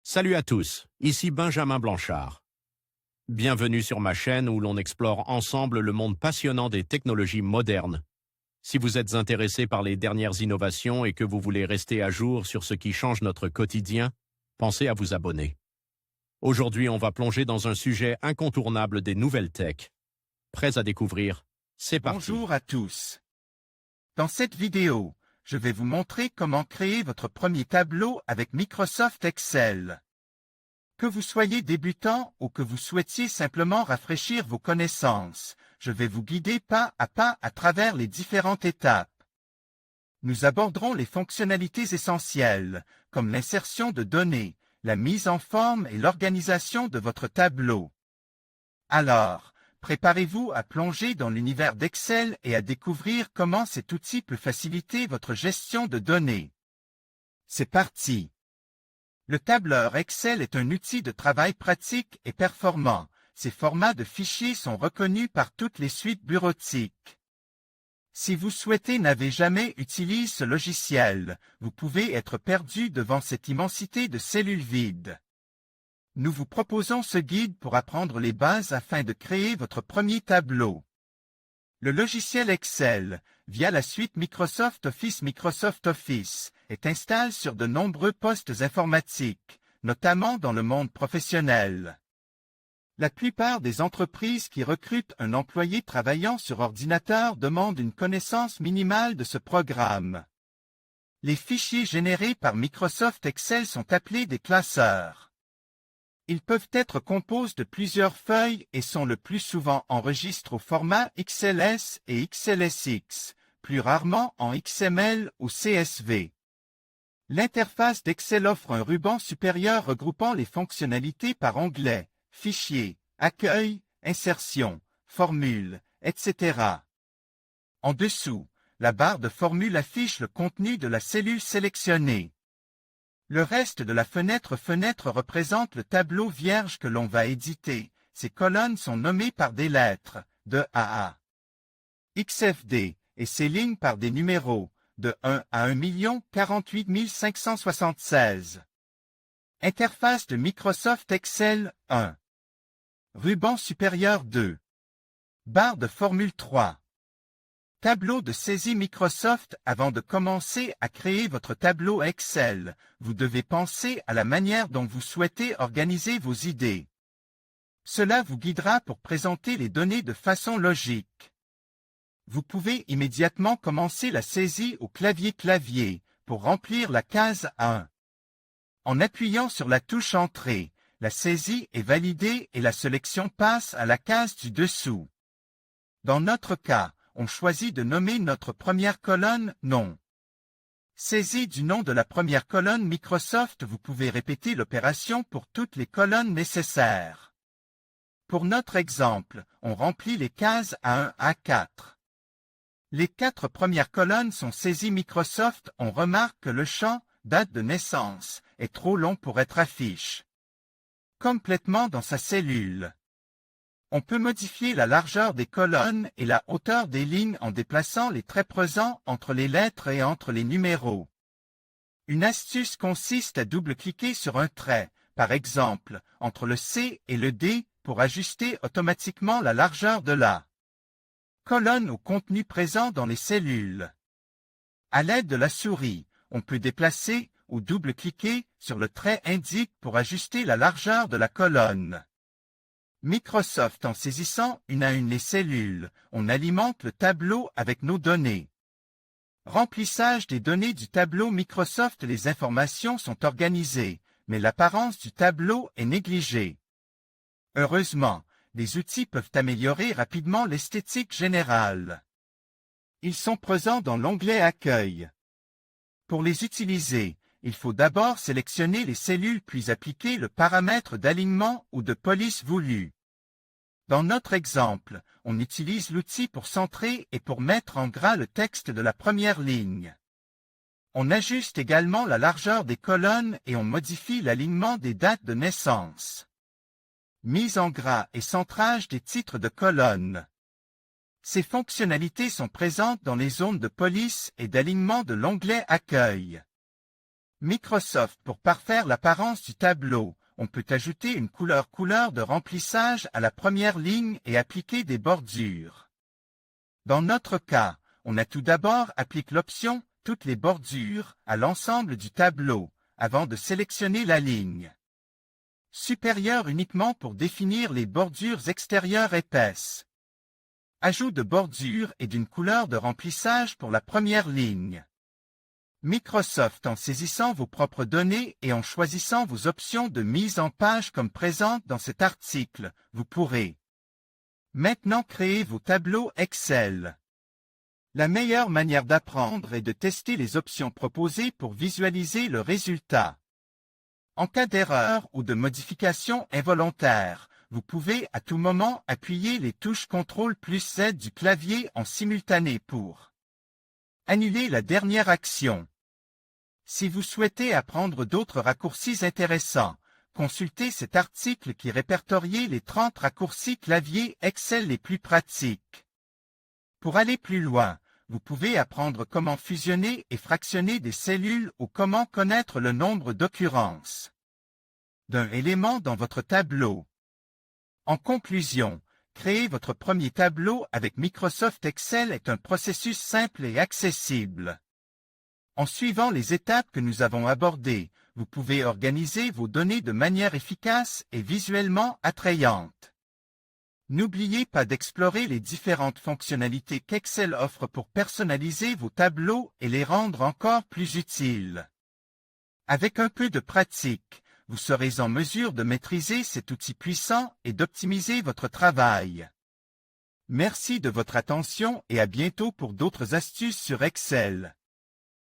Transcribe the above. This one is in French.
Salut à tous, ici Benjamin Blanchard. Bienvenue sur ma chaîne où l'on explore ensemble le monde passionnant des technologies modernes. Si vous êtes intéressé par les dernières innovations et que vous voulez rester à jour sur ce qui change notre quotidien, pensez à vous abonner. Aujourd'hui, on va plonger dans un sujet incontournable des nouvelles tech. Prêts à découvrir? C'est parti. Bonjour à tous. Dans cette vidéo, je vais vous montrer comment créer votre premier tableau avec Microsoft Excel. Que vous soyez débutant ou que vous souhaitiez simplement rafraîchir vos connaissances, je vais vous guider pas à travers les différentes étapes. Nous aborderons les fonctionnalités essentielles, comme l'insertion de données, la mise en forme et l'organisation de votre tableau. Alors, préparez-vous à plonger dans l'univers d'Excel et à découvrir comment cet outil peut faciliter votre gestion de données. C'est parti! Le tableur Excel est un outil de travail pratique et performant. Ses formats de fichiers sont reconnus par toutes les suites bureautiques. Si vous souhaitez n'avez jamais utilisé ce logiciel, vous pouvez être perdu devant cette immensité de cellules vides. Nous vous proposons ce guide pour apprendre les bases afin de créer votre premier tableau. Le logiciel Excel, via la suite Microsoft Office, est installé sur de nombreux postes informatiques, notamment dans le monde professionnel. La plupart des entreprises qui recrutent un employé travaillant sur ordinateur demandent une connaissance minimale de ce programme. Les fichiers générés par Microsoft Excel sont appelés des classeurs. Ils peuvent être composés de plusieurs feuilles et sont le plus souvent enregistrés au format XLS et XLSX, plus rarement en XML ou CSV. L'interface d'Excel offre un ruban supérieur regroupant les fonctionnalités par onglet, fichier, accueil, insertion, formule, etc. En dessous, la barre de formule affiche le contenu de la cellule sélectionnée. Le reste de la fenêtre représente le tableau vierge que l'on va éditer. Ces colonnes sont nommées par des lettres, de A à XFD, et ces lignes par des numéros, de 1 à 1 048 576. Interface de Microsoft Excel 1. Ruban supérieur 2. Barre de formule 3. Tableau de saisie Microsoft. Avant de commencer à créer votre tableau Excel, vous devez penser à la manière dont vous souhaitez organiser vos idées. Cela vous guidera pour présenter les données de façon logique. Vous pouvez immédiatement commencer la saisie au clavier pour remplir la case 1. En appuyant sur la touche Entrée, la saisie est validée et la sélection passe à la case du dessous. Dans notre cas, on choisit de nommer notre première colonne « Nom ». Saisie du nom de la première colonne Microsoft, vous pouvez répéter l'opération pour toutes les colonnes nécessaires. Pour notre exemple, on remplit les cases A1 à 4. Les 4 premières colonnes sont saisies Microsoft. On remarque que le champ « Date de naissance » est trop long pour être affiché complètement dans sa cellule. On peut modifier la largeur des colonnes et la hauteur des lignes en déplaçant les traits pesants entre les lettres et entre les numéros. Une astuce consiste à double-cliquer sur un trait, par exemple, entre le C et le D, pour ajuster automatiquement la largeur de la colonne au contenu présent dans les cellules. À l'aide de la souris, on peut déplacer ou double-cliquer sur le trait indique pour ajuster la largeur de la colonne. Microsoft, en saisissant une à une les cellules, on alimente le tableau avec nos données. Remplissage des données du tableau Microsoft. Les informations sont organisées, mais l'apparence du tableau est négligée. Heureusement, les outils peuvent améliorer rapidement l'esthétique générale. Ils sont présents dans l'onglet Accueil. Pour les utiliser, il faut d'abord sélectionner les cellules puis appliquer le paramètre d'alignement ou de police voulu. Dans notre exemple, on utilise l'outil pour centrer et pour mettre en gras le texte de la première ligne. On ajuste également la largeur des colonnes et on modifie l'alignement des dates de naissance. Mise en gras et centrage des titres de colonnes. Ces fonctionnalités sont présentes dans les zones de police et d'alignement de l'onglet Accueil. Microsoft pour parfaire l'apparence du tableau. On peut ajouter une couleur de remplissage à la première ligne et appliquer des bordures. Dans notre cas, on a tout d'abord appliqué l'option « Toutes les bordures » à l'ensemble du tableau, avant de sélectionner la ligne supérieure uniquement pour définir les bordures extérieures épaisses. Ajout de bordures et d'une couleur de remplissage pour la première ligne. Microsoft en saisissant vos propres données et en choisissant vos options de mise en page comme présentes dans cet article, vous pourrez maintenant créer vos tableaux Excel. La meilleure manière d'apprendre est de tester les options proposées pour visualiser le résultat. En cas d'erreur ou de modification involontaire, vous pouvez à tout moment appuyer les touches CTRL+Z du clavier en simultané pour annuler la dernière action. Si vous souhaitez apprendre d'autres raccourcis intéressants, consultez cet article qui répertorie les 30 raccourcis clavier Excel les plus pratiques. Pour aller plus loin, vous pouvez apprendre comment fusionner et fractionner des cellules ou comment connaître le nombre d'occurrences d'un élément dans votre tableau. En conclusion, créer votre premier tableau avec Microsoft Excel est un processus simple et accessible. En suivant les étapes que nous avons abordées, vous pouvez organiser vos données de manière efficace et visuellement attrayante. N'oubliez pas d'explorer les différentes fonctionnalités qu'Excel offre pour personnaliser vos tableaux et les rendre encore plus utiles. Avec un peu de pratique, vous serez en mesure de maîtriser cet outil puissant et d'optimiser votre travail. Merci de votre attention et à bientôt pour d'autres astuces sur Excel.